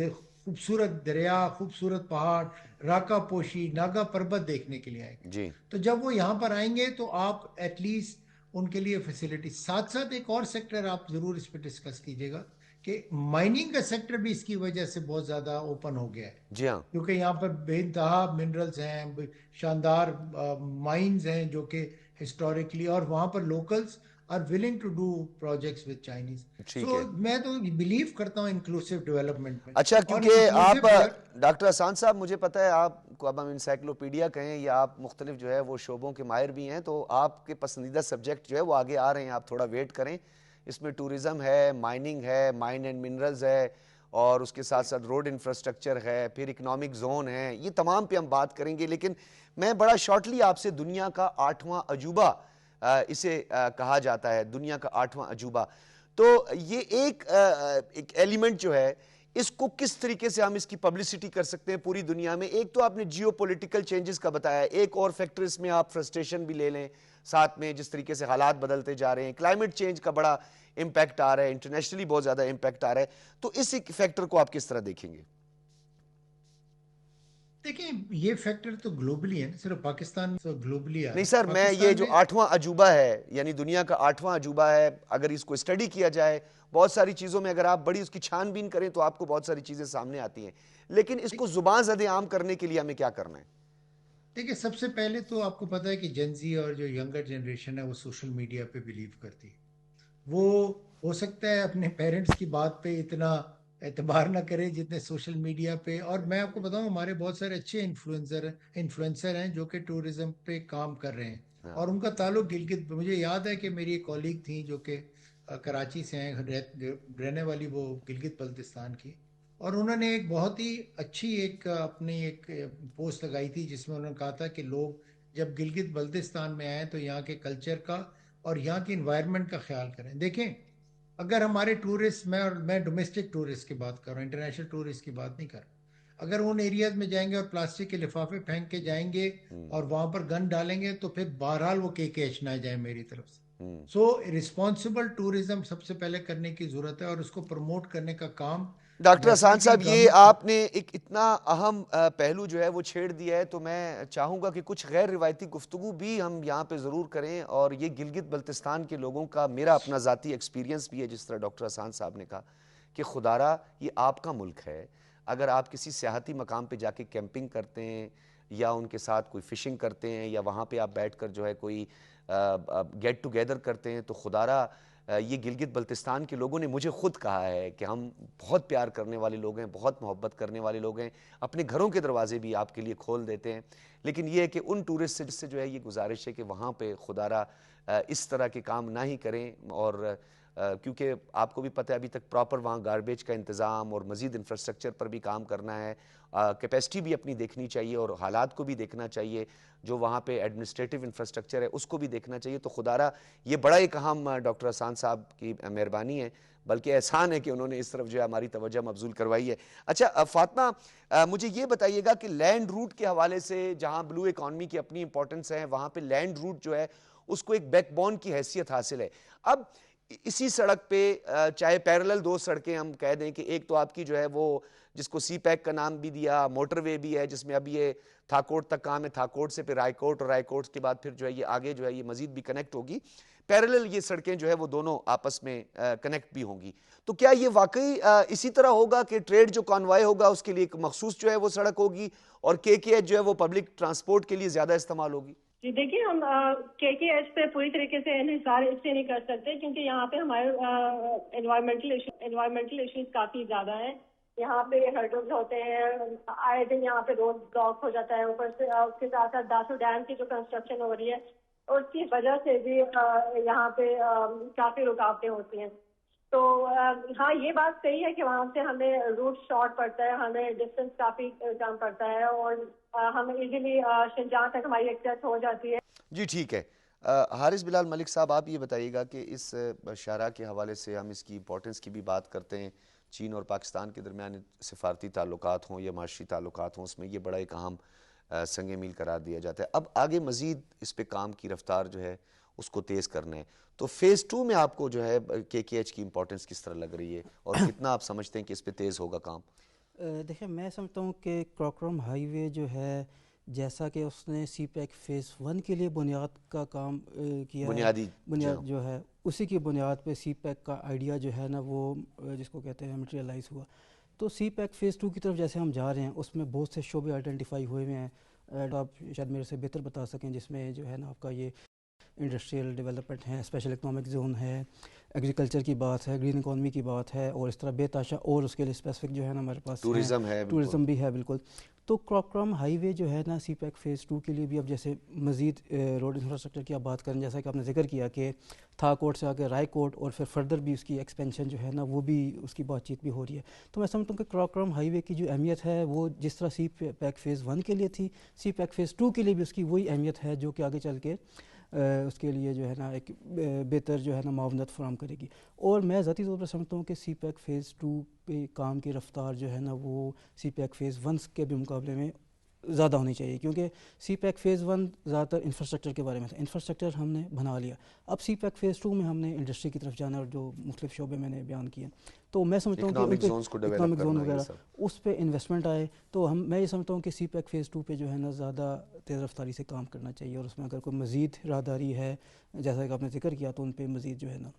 خوبصورت دریا, خوبصورت پہاڑ, راکا پوشی, ناگا پربت دیکھنے کے لیے آئیں گے. جی تو جب وہ یہاں پر آئیں گے تو آپ ایٹ لیسٹ ان کے لیے فیسلٹی. ساتھ ساتھ ایک اور سیکٹر آپ ضرور اس پہ ڈسکس کیجیے گا کہ مائننگ کا سیکٹر بھی اس کی وجہ سے بہت زیادہ اوپن ہو گیا ہے, جی ہاں, کیونکہ یہاں پر بے انتہا منرلز ہیں, شاندار مائنز ہیں جو کہ ہسٹوریکلی, اور وہاں پر locals are willing to do projects with Chinese. ٹھیک سو ہے. میں تو بلیو کرتا ہوں انکلوسیو ڈیولپمنٹ میں. اچھا, اور کیونکہ آپ انکلوسیو ڈاکٹر احسان صاحب, مجھے پتہ ہے آپ کو اب ہم انسائکلوپیڈیا کہیں یا آپ مختلف جو ہے وہ شعبوں کے ماہر بھی ہیں, تو آپ کے پسندیدہ سبجیکٹ جو ہے وہ آگے آ رہے ہیں, آپ تھوڑا ویٹ کریں. اس میں ٹورزم ہے, مائننگ ہے, مائن اینڈ منرلز ہے, اور اس کے ساتھ ساتھ روڈ انفراسٹرکچر ہے, پھر اکنامک زون ہے, یہ تمام پہ ہم بات کریں گے. لیکن میں بڑا شارٹلی آپ سے دنیا کا 8واں عجوبہ اسے کہا جاتا ہے, دنیا کا 8واں عجوبہ, تو یہ ایک ایلیمنٹ جو ہے اس کو کس طریقے سے ہم اس کی پبلسٹی کر سکتے ہیں پوری دنیا میں. ایک تو آپ نے جیو پولیٹیکل چینجز کا بتایا, ایک اور فیکٹر اس میں آپ فرسٹریشن بھی لے لیں ساتھ میں, جس طریقے سے حالات بدلتے جا رہے ہیں, کلائمیٹ چینج کا بڑا امپیکٹ آ رہا ہے, انٹرنیشنلی بہت زیادہ امپیکٹ آ رہا ہے. تو اس فیکٹر کو آپ کس طرح دیکھیں گے؟ دیکھیں, یہ فیکٹر تو گلوبلی ہے, صرف پاکستان تو گلوبلی آ نہیں رہا ہے. سر, میں یہ پاکستان جو نے 8واں عجوبہ ہے, یعنی دنیا کا 8واں عجوبہ ہے, اگر اس کو اسٹڈی کیا جائے بہت ساری چیزوں میں, اگر آپ بڑی اس کی چھان بین کریں تو آپ کو بہت ساری چیزیں سامنے آتی ہیں, لیکن اس کو زبان زد عام کرنے کے لیے ہمیں کیا کرنا ہے؟ دیکھیں, سب سے پہلے تو آپ کو پتا ہے کہ جنزی اور جو ینگر جنریشن ہے وہ سوشل میڈیا پہ بلیو کرتی ہے. وہ ہو سکتا ہے اپنے پیرنٹس کی بات پہ اتنا اعتبار نہ کرے جتنے سوشل میڈیا پہ. اور میں آپ کو بتاؤں, ہمارے بہت سارے اچھے انفلوئنسر ہیں جو کہ ٹورزم پہ کام کر رہے ہیں, اور ان کا تعلق گلگت. مجھے یاد ہے کہ میری ایک کالیگ تھیں جو کہ کراچی سے ہیں, رہنے والی وہ گلگت بلتستان کی, اور انہوں نے ایک بہت ہی اچھی ایک اپنی ایک پوسٹ لگائی تھی جس میں انہوں نے کہا تھا کہ لوگ جب گلگت بلتستان میں آئیں تو یہاں کے کلچر کا اور یہاں کی انوائرمنٹ کا خیال کریں. دیکھیں, اگر ہمارے ٹورسٹ, میں ڈومیسٹک ٹورسٹ کی بات کر رہا ہوں, انٹرنیشنل ٹورسٹ کی بات نہیں کر رہا, اگر ان ایریاز میں جائیں گے اور پلاسٹک کے لفافے پھینک کے جائیں گے اور وہاں پر گن ڈالیں گے تو پھر بہرحال وہ کیچ نہ جائیں میری طرف سے. سو رسپانسبل ٹورزم سب سے پہلے کرنے کی ضرورت ہے, اور اس کو پروموٹ کرنے کا کام ڈاکٹر احسان ڈیفینیٹلی صاحب, یہ گورنمنٹ. آپ نے ایک اتنا اہم پہلو جو ہے وہ چھیڑ دیا ہے, تو میں چاہوں گا کہ کچھ غیر روایتی گفتگو بھی ہم یہاں پہ ضرور کریں. اور یہ گلگت بلتستان کے لوگوں کا میرا اپنا ذاتی ایکسپیرینس بھی ہے, جس طرح ڈاکٹر احسان صاحب نے کہا کہ خدارا یہ آپ کا ملک ہے. اگر آپ کسی سیاحتی مقام پہ جا کے کیمپنگ کرتے ہیں یا ان کے ساتھ کوئی فشنگ کرتے ہیں یا وہاں پہ آپ بیٹھ کر جو ہے کوئی گیٹ ٹوگیدر کرتے ہیں, تو خدارا یہ گلگت بلتستان کے لوگوں نے مجھے خود کہا ہے کہ ہم بہت پیار کرنے والے لوگ ہیں، بہت محبت کرنے والے لوگ ہیں، اپنے گھروں کے دروازے بھی آپ کے لیے کھول دیتے ہیں، لیکن یہ ہے کہ ان ٹورسٹ سے جو ہے یہ گزارش ہے کہ وہاں پہ خدا را اس طرح کے کام نہ ہی کریں، اور کیونکہ آپ کو بھی پتہ ہے ابھی تک پراپر وہاں گاربیج کا انتظام اور مزید انفراسٹرکچر پر بھی کام کرنا ہے، کیپیسٹی بھی اپنی دیکھنی چاہیے اور حالات کو بھی دیکھنا چاہیے، جو وہاں پہ ایڈمنسٹریٹو انفراسٹرکچر ہے اس کو بھی دیکھنا چاہیے۔ تو خدا را یہ بڑا ایک اہم ڈاکٹر حسان صاحب کی مہربانی ہے، بلکہ احسان ہے کہ انہوں نے اس طرف جو ہے ہماری توجہ مبذول کروائی ہے۔ اچھا فاطمہ، مجھے یہ بتائیے گا کہ لینڈ روٹ کے حوالے سے جہاں بلو اکانومی کی اپنی امپورٹنس ہے، وہاں پہ لینڈ روٹ جو ہے اس کو ایک بیک بون کی حیثیت حاصل ہے۔ اب اسی سڑک پہ چاہے پیرلل دو سڑکیں ہم کہہ دیں کہ ایک تو آپ کی جو ہے وہ جس کو سی پیک کا نام بھی دیا، موٹر وے بھی ہے جس میں ابھی یہ تھاکوٹ تک کام ہے، تھاکوٹ سے پھر رائے کوٹ، اور رائے کوٹ کے بعد پھر جو ہے یہ آگے جو ہے یہ مزید بھی کنیکٹ ہوگی، پیرلل یہ سڑکیں جو ہے وہ دونوں آپس میں کنیکٹ بھی ہوں گی۔ تو کیا یہ واقعی اسی طرح ہوگا کہ ٹریڈ جو کانوائے ہوگا اس کے لیے ایک مخصوص جو ہے وہ سڑک ہوگی اور کے ایچ جو ہے وہ پبلک ٹرانسپورٹ کے لیے زیادہ استعمال ہوگی؟ جی دیکھیے، ہم کے ایچ پہ پوری طریقے سے انحصار اس سے نہیں کر سکتے کیونکہ یہاں پہ ہمارے انوائرمنٹل ایشوز کافی زیادہ ہیں۔ یہاں پہ ہرڈلز ہوتے ہیں، آئے دن یہاں پہ روڈ بلاک ہو جاتا ہے، اوپر سے اس کے ساتھ ساتھ داسو ڈیم کی جو کنسٹرکشن ہو رہی ہے اور اس کی وجہ سے بھی یہاں پہ کافی رکاوٹیں ہوتی ہیں۔ تو ہاں یہ بات صحیح ہے کہ وہاں سے ہمیں روٹ شارٹ پڑتا ہے، ہمیں ڈسٹینس کافی کم پڑتا ہے اور ہم ایزیلی شنجان تک ہماری ایکسیس ہو جاتی ہے۔ جی ٹھیک ہے، حارث بلال ملک صاحب آپ یہ بتائیے گا کہ اس شاہراہ کے حوالے سے ہم اس کی امپورٹنس کی بھی بات کرتے ہیں، چین اور پاکستان کے درمیان سفارتی تعلقات ہوں یا معاشی تعلقات ہوں، اس میں یہ بڑا ایک اہم سنگ میل قرار دیا جاتا ہے۔ اب آگے مزید اس پہ کام کی رفتار جو ہے اس کو تیز کرنا ہے، تو فیز 2 میں آپ کو جو ہے کے ایچ کی امپورٹنس کس طرح لگ رہی ہے اور کتنا آپ سمجھتے ہیں کہ اس پہ تیز ہوگا کام؟ دیکھیں میں سمجھتا ہوں کہ کراکرم ہائی وے جو ہے، جیسا کہ اس نے سی پیک فیز 1 کے لیے بنیاد کا کام کیا ہے، بنیاد جو ہے اسی کی بنیاد پہ سی پیک کا آئیڈیا جو ہے نا وہ جس کو کہتے ہیں مٹیریلائز ہوا۔ تو سی پیک فیز 2 کی طرف جیسے ہم جا رہے ہیں اس میں بہت سے شعبے آئیڈینٹیفائی ہوئے ہیں، آپ شاید میرے سے بہتر بتا سکیں، جس میں جو ہے نا آپ کا یہ انڈسٹریل ڈیولپمنٹ ہے، اسپیشل اکنامک زون ہے، ایگریکلچر کی بات ہے، گرین اکانومی کی بات ہے، اور اس طرح بے تاشا اور اس کے لیے اسپیسیفک جو ہے نا ہمارے پاس ٹورزم بھی ہے بالکل۔ تو کراکرم ہائی وے جو ہے نا سی پیک فیز 2 کے لیے بھی اب جیسے مزید روڈ انفراسٹرکچر کی آپ بات کریں، جیسا کہ آپ نے ذکر کیا کہ تھا کوٹ سے آگے رائے کوٹ اور پھر فردر بھی اس کی ایکسپینشن جو ہے نا وہ بھی اس کی بات چیت بھی ہو رہی ہے۔ تو میں سمجھتا ہوں کہ کراکرم ہائی وے کی جو اہمیت ہے وہ جس طرح سی پیک فیز 1 کے لیے تھی، سی پیک فیز 2 کے لیے بھی اس کی وہی اہمیت ہے جو کہ آگے چل کے اس کے لیے جو ہے نا ایک بہتر جو ہے نا معاونت فراہم کرے گی۔ اور میں ذاتی طور پر سمجھتا ہوں کہ سی پیک فیز 2 پہ کام کی رفتار جو ہے نا وہ سی پیک فیز 1 کے بھی مقابلے میں زیادہ ہونی چاہیے، کیونکہ سی پیک فیز 1 زیادہ تر انفراسٹرکچر کے بارے میں تھا، انفراسٹرکچر ہم نے بنا لیا، اب سی پیک فیز 2 میں ہم نے انڈسٹری کی طرف جانا اور جو مختلف شعبے میں نے بیان کیے، تو میں سمجھتا ہوں کہ اکنامک زون وغیرہ اس پہ انویسٹمنٹ آئے، تو میں یہ سمجھتا ہوں کہ سی پیک فیز 2 پہ جو ہے نا زیادہ تیز رفتاری سے کام کرنا چاہیے، اور اس میں اگر کوئی مزید راہداری ہے جیسا کہ آپ نے ذکر کیا تو ان پہ مزید جو ہے نا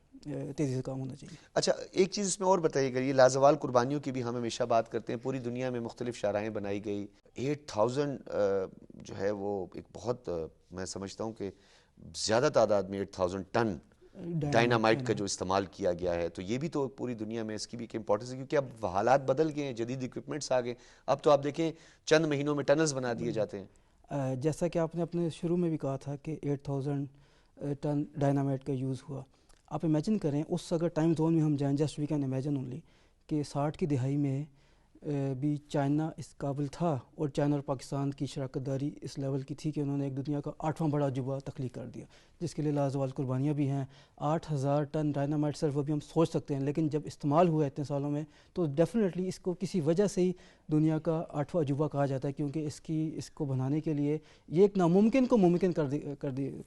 تیزی سے کام ہونا چاہیے۔ اچھا ایک چیز اس میں اور بتائیے گا، یہ لازوال قربانیوں کی بھی ہم ہمیشہ بات کرتے ہیں، پوری دنیا میں مختلف شاہراہیں بنائی گئی، 8000 جو ہے وہ ایک بہت میں سمجھتا ہوں کہ زیادہ تعداد میں 8000 ٹن ڈائنامائٹ کا جو استعمال کیا گیا ہے، تو یہ بھی تو پوری دنیا میں اس کی بھی ایک امپورٹنس ہے، کیونکہ اب حالات بدل گئے ہیں، جدید اکوپمنٹس آ گئے، اب تو آپ دیکھیں چند مہینوں میں ٹنلز بنا دیے جاتے ہیں۔ جیسا کہ آپ نے اپنے شروع میں بھی کہا تھا کہ 8000 ٹن ڈائنامائٹ کا یوز ہوا، آپ امیجن کریں اس اگر ٹائم زون میں ہم جائیں، just we can imagine only کہ 60 کی دہائی میں بھی چائنا اس قابل تھا، اور چائنا اور پاکستان کی شراکت داری اس لیول کی تھی کہ انہوں نے ایک دنیا کا 8واں بڑا عجوبہ تخلیق کر دیا، جس کے لیے لازوال قربانیاں بھی ہیں۔ 8000 ٹن ڈائنامائٹ صرف وہ بھی ہم سوچ سکتے ہیں، لیکن جب استعمال ہوا اتنے سالوں میں تو ڈیفینیٹلی اس کو کسی وجہ سے ہی دنیا کا 8واں عجوبہ کہا جاتا ہے، کیونکہ اس کو بنانے کے لیے یہ ایک ناممکن کو ممکن کر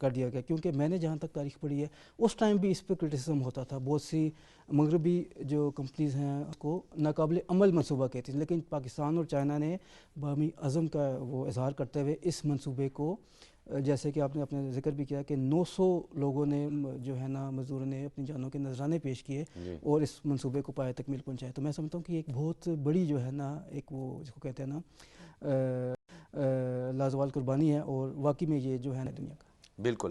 دیا گیا، کیونکہ میں نے جہاں تک تاریخ پڑھی ہے اس ٹائم بھی اس پہ کرٹیسزم ہوتا تھا، بہت سی مغربی جو کمپنیز ہیں اس کو ناقابل عمل منصوبہ کہتی ہیں، لیکن پاکستان اور چائنا نے باہمی عزم کا وہ اظہار کرتے ہوئے اس منصوبے کو، جیسے کہ آپ نے اپنے ذکر بھی کیا کہ 900 لوگوں نے جو ہے نا مزدوروں نے اپنی جانوں کے نذرانے پیش کیے اور اس منصوبے کو پایہ تکمیل پہنچایا، تو میں سمجھتا ہوں کہ ایک بہت بڑی جو ہے نا ایک وہ جس کو کہتے ہیں نا لازوال قربانی ہے، اور واقعی میں یہ جو ہے نا دنیا کا بالکل۔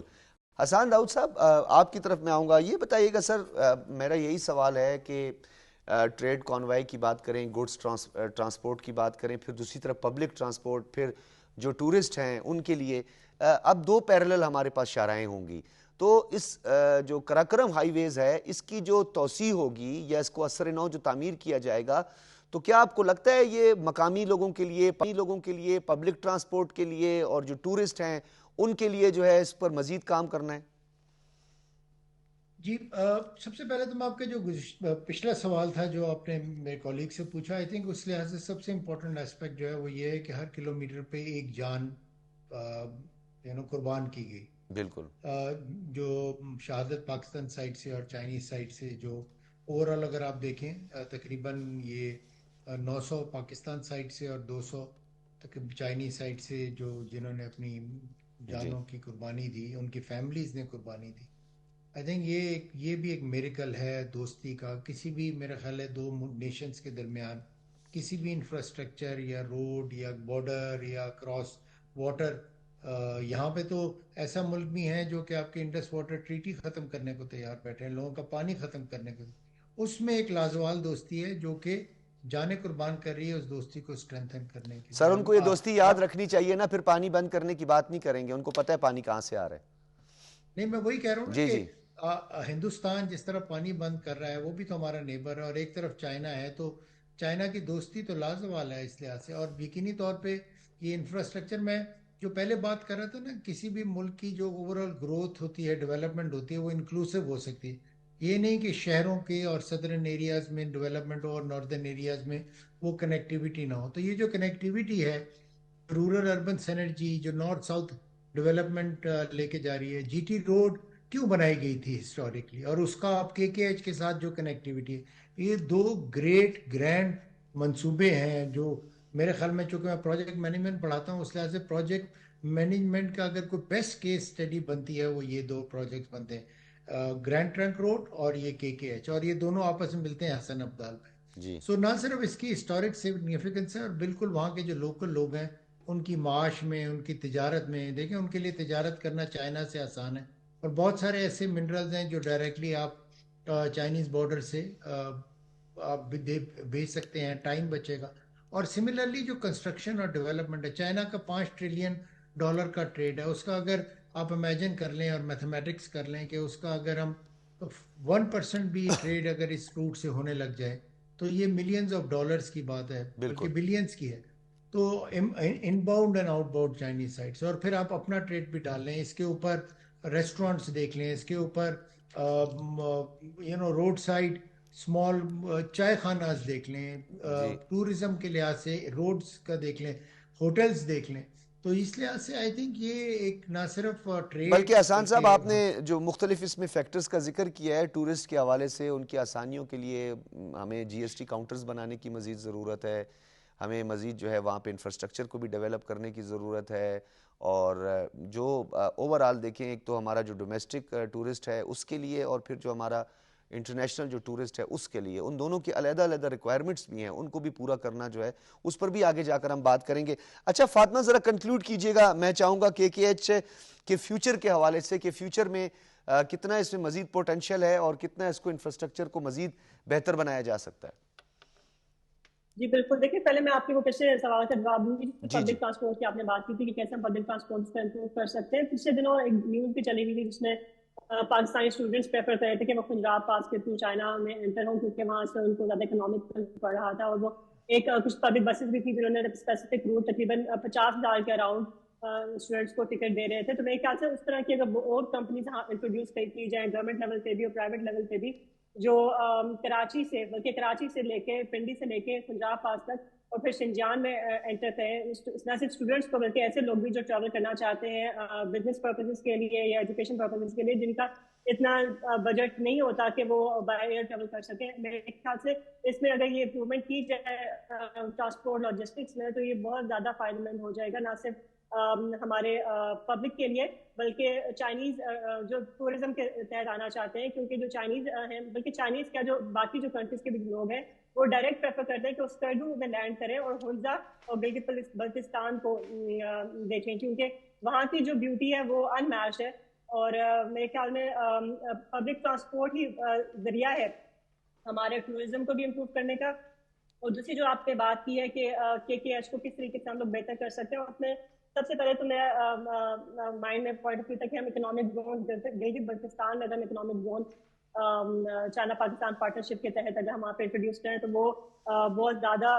حسان داؤد صاحب آپ کی طرف میں آؤں گا. یہ بتائیے گا سر, میرا یہی سوال ہے کہ ٹریڈ کانوائی کی بات کریں, گوڈز ٹرانسپورٹ کی بات کریں, پھر دوسری طرف پبلک ٹرانسپورٹ, پھر جو ٹورسٹ ہیں ان کے لیے اب دو پیرلل ہمارے پاس شاہراہیں ہوں گی. تو اس جو کراکرم ہائی ویز ہے اس کی جو توسیع ہوگی یا اس کو اثر نو جو تعمیر کیا جائے گا, تو کیا آپ کو لگتا ہے یہ مقامی لوگوں کے لیے, پبلک ٹرانسپورٹ کے لیے اور جو ٹورسٹ ہیں ان کے لیے جو ہے اس پر مزید کام کرنا ہے؟ جی سب سے پہلے تو میں آپ کا جو پچھلا سوال تھا جو آپ نے میرے کولیگ سے پوچھا, آئی تھنک اس لحاظ سے سب سے امپورٹنٹ اسپیکٹ جو ہے وہ یہ ہے کہ ہر کلومیٹر پہ ایک جان قربان کی گئی. بالکل. جو شہادت پاکستان سائٹ سے اور چائنیز سائٹ سے جو اوورال اگر آپ دیکھیں تقریباً یہ 900 پاکستان سائٹ سے اور 200 چائنیز سائٹ سے جنہوں نے اپنی جانوں کی قربانی دی, ان کی فیملیز نے قربانی دی. آئی تھنک یہ بھی ایک میریکل ہے دوستی کا. کسی بھی میرا خیال ہے دو نیشنز کے درمیان کسی بھی انفراسٹرکچر یا روڈ یا بارڈر یا کراس واٹر, یہاں پہ تو ایسا ملک بھی ہے جو کہ آپ کے انڈس واٹر ٹریٹی ختم کرنے کو تیار بیٹھے ہیں, لوگوں کا پانی ختم کرنے کو. اس میں ایک لازوال دوستی ہے جو کہ جانیں قربان کر رہی ہے اس دوستی کو اسٹرینتھن کرنے کے. سر ان کو یہ دوستی یاد رکھنی چاہیے نا, پھر پانی بند کرنے کی بات نہیں کریں گے, ان کو پتہ ہے پانی کہاں سے آ رہا ہے. نہیں میں وہی کہہ رہا ہوں جی کہ جی ہندوستان جس طرح پانی بند کر رہا ہے وہ بھی تو ہمارا نیبر ہے, اور ایک طرف چائنا ہے, تو چائنا کی دوستی تو لازوال ہے اس لحاظ سے. اور یقینی طور پہ یہ انفراسٹرکچر میں جو پہلے بات کر رہا تھا نا, کسی بھی ملک کی جو اوورال گروتھ ہوتی ہے, ڈیولپمنٹ ہوتی ہے, وہ انکلوسیو ہو سکتی ہے. یہ نہیں کہ شہروں کے اور سدرن ایریاز میں ڈیولپمنٹ ہو اور ناردرن ایریاز میں وہ کنیکٹیویٹی نہ ہو. تو یہ جو کنیکٹیویٹی ہے, رورل اربن سینرجی جو نارتھ ساؤتھ ڈیولپمنٹ لے کے جا رہی ہے, جی ٹی روڈ کیوں بنائی گئی تھی ہسٹوریکلی, اور اس کا آپ کے ایچ کے ساتھ جو کنیکٹیویٹی ہے, یہ دو گریٹ گرینڈ منصوبے ہیں جو میرے خیال میں, چونکہ میں پروجیکٹ مینجمنٹ پڑھاتا ہوں اس لحاظ سے پروجیکٹ مینجمنٹ کا اگر کوئی بیسٹ کیس اسٹڈی بنتی ہے وہ یہ دو پروجیکٹس بنتے ہیں, گرینڈ ٹرنک روڈ اور یہ کے ایچ, اور یہ دونوں آپس میں ملتے ہیں حسن ابدال میں. جی. سو نہ صرف اس کی ہسٹورک سگنیفیکنس ہے, اور بالکل وہاں کے جو لوکل لوگ ہیں ان کی معاش میں, ان کی تجارت میں, دیکھیں ان کے لیے تجارت کرنا چائنا سے آسان ہے, اور بہت سارے ایسے منرلز ہیں جو ڈائریکٹلی آپ چائنیز بارڈر سے آپ بھیج سکتے ہیں, ٹائم بچے گا. اور سملرلی جو کنسٹرکشن اور ڈیولپمنٹ ہے, چائنا کا $5 ٹریلین کا ٹریڈ ہے, اس کا اگر آپ امیجن کر لیں اور میتھمیٹکس کر لیں کہ اس کا اگر ہم 1% بھی ٹریڈ اگر اس روٹ سے ہونے لگ جائے تو یہ ملینز آف ڈالرز کی بات ہے, بلکہ بلینز کی ہے. تو inbound and outbound Chinese side سے, اور پھر آپ اپنا ٹریڈ بھی ڈال لیں, اس کے اوپر ریسٹورانٹس دیکھ لیں, اس کے اوپر روڈ سائڈ اسمال چائے خاناز دیکھ لیں, ٹورزم کے لحاظ سے روڈز کا دیکھ لیں, ہوٹلز دیکھ لیں. تو اس لحاظ سے آئی تھنک یہ ایک نہ صرف ٹریڈ, بلکہ حسان صاحب آپ نے جو مختلف اس میں فیکٹرز کا ذکر کیا ہے ٹورسٹ کے حوالے سے, ان کی آسانیوں کے لیے ہمیں جی ایس ٹی کاؤنٹرز بنانے کی مزید ضرورت ہے, ہمیں مزید جو ہے وہاں پہ انفراسٹرکچر کو بھی ڈیولپ کرنے کی ضرورت ہے, اور جو اوورآل دیکھیں ایک تو ہمارا جو ڈومیسٹک ٹورسٹ ہے اس کے لیے, اور پھر جو ہمارا انٹرنیشنل جو ٹورسٹ ہے اس کے لیے, ان دونوں کی علیحدہ علیحدہ ریکوائرمنٹس بھی ہیں, ان کو بھی پورا کرنا جو ہے اس پر بھی آگے جا کر ہم بات کریں گے. اچھا فاطمہ ذرا کنکلوڈ کیجئے گا, میں چاہوں گا کے ایچ کے فیوچر کے حوالے سے کہ فیوچر میں کتنا اس میں مزید پوٹینشیل ہے اور کتنا اس کو انفراسٹرکچر کو مزید بہتر بنایا جا سکتا ہے. جی بالکل, دیکھیں پہلے میں آپ کے وہ پچھلے سوال کا جواب دوں گی. پبلک ٹرانسپورٹ کی آپ نے بات کی تھی کہ کیسے ہم پبلک ٹرانسپورٹ کو امپروو کر سکتے ہیں. پچھلے دنوں ایک نیوز بھی چلی ہوئی تھی جس میں پاکستانی اسٹوڈنٹس پریفر کر رہے تھے کہ وہ پنجاب پاس کے تھرو چائنا میں انٹر ہوں, کیونکہ وہاں سے ان کو زیادہ اکنامک پڑ رہا تھا, اور وہ ایک کچھ پبلک بسز بھی تھی جنہوں نے اسپیسیفک روٹ تقریباً 50,000 کے اراؤنڈ اسٹوڈنٹس کو ٹکٹ دے رہے تھے. تو میرے خیال سے اس طرح کی اگر اور کمپنیز انٹروڈیوس کی جائیں گورنمنٹ لیول پہ بھی اور پرائیویٹ لیول پہ بھی, جو کراچی سے, بلکہ کراچی سے لے کے پنڈی سے لے کے پنجاب پاس تک اور پھر شنجان میں انٹر کریں, نہ صرف اسٹوڈنٹس کو بلکہ ایسے لوگ بھی جو ٹریول کرنا چاہتے ہیں بزنس پرپزز کے لیے یا ایجوکیشن پرپزز کے لیے, جن کا اتنا بجٹ نہیں ہوتا کہ وہ بائی ایئر ٹریول کر سکیں. میرے خیال سے اس میں اگر یہ امپروومنٹ کی جائے ٹرانسپورٹ لاجسٹکس میں تو یہ بہت زیادہ فائدہ مند ہو جائے گا, نہ صرف ہمارے پبلک کے لیے بلکہ چائنیز جو ٹورزم کے تحت آنا چاہتے ہیں, کیونکہ جو چائنیز ہیں, بلکہ چائنیز کا جو باقی جو کنٹریز کے بھی لوگ ہیں وہ ڈائریکٹ پریفر کرتے ہیں کہ اسکرڈو میں لینڈ کریں اور حنزہ اور بلتستان کو دیکھیں, کیونکہ وہاں کی جو بیوٹی ہے وہ ان میچ ہے. اور میرے خیال میں پبلک ٹرانسپورٹ ہی ذریعہ ہے ہمارے ٹورزم کو بھی امپروو کرنے کا. اور دوسری جو آپ نے بات کی ہے کہ کے ایچ کو کس طریقے سے ہم لوگ بہتر کر سکتے ہیں, اور اپنے سب سے پہلے تو میں مائنڈ میں پوائنٹ آف ویو تھا کہ ہم اکنامک زون گلگت بلتستان میں اگر ہم economic zone China Pakistan partnership کے تحت اگر ہم وہاں پہ انٹروڈیوس کریں تو وہ بہت زیادہ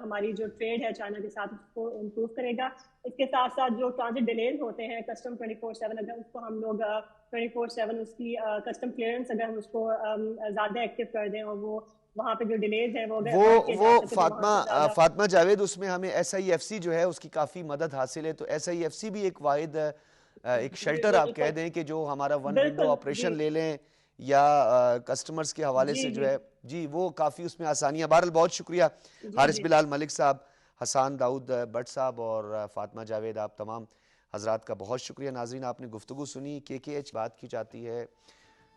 ہماری جو ٹریڈ ہے چائنا کے ساتھ اس کو امپروو کرے گا. اس کے ساتھ ساتھ جو ٹرانزٹ ڈیلیز ہوتے ہیں کسٹم 24/7 اگر اس کو ہم لوگ 24/7 اس کی کسٹم کلیئرنس اگر ہم اس کو زیادہ ایکٹیو کر دیں اور وہ وہاں پہ جو ڈیلیز ہیں وہ فاطمہ جاوید, اس میں ہمیں ایس آئی ایف سی جو ہے اس کی کافی مدد حاصل ہے. تو ایس آئی ایف سی بھی ایک واحد ایک شیلٹر آپ کہہ دیں کہ جو ہمارا ون ونڈو آپریشن لے لیں یا کسٹمرز کے حوالے سے جو ہے جی وہ کافی اس میں آسانیاں. بہرحال بہت شکریہ حارث بلال ملک صاحب, حسان داؤد بٹ صاحب اور فاطمہ جاوید, آپ تمام حضرات کا بہت شکریہ. ناظرین آپ نے گفتگو سنی. کے ایچ بات کی جاتی ہے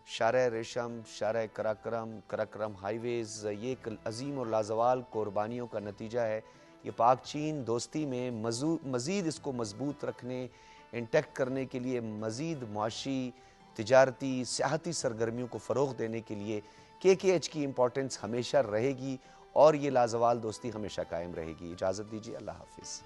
شارع ریشم, شارع کراکرم ہائی ویز, یہ ایک عظیم اور لازوال قربانیوں کا نتیجہ ہے. یہ پاک چین دوستی میں مزید اس کو مضبوط رکھنے, انٹیکٹ کرنے کے لیے, مزید معاشی, تجارتی, سیاحتی سرگرمیوں کو فروغ دینے کے لیے کے ایچ کی امپورٹنس ہمیشہ رہے گی اور یہ لازوال دوستی ہمیشہ قائم رہے گی. اجازت دیجیے, اللہ حافظ.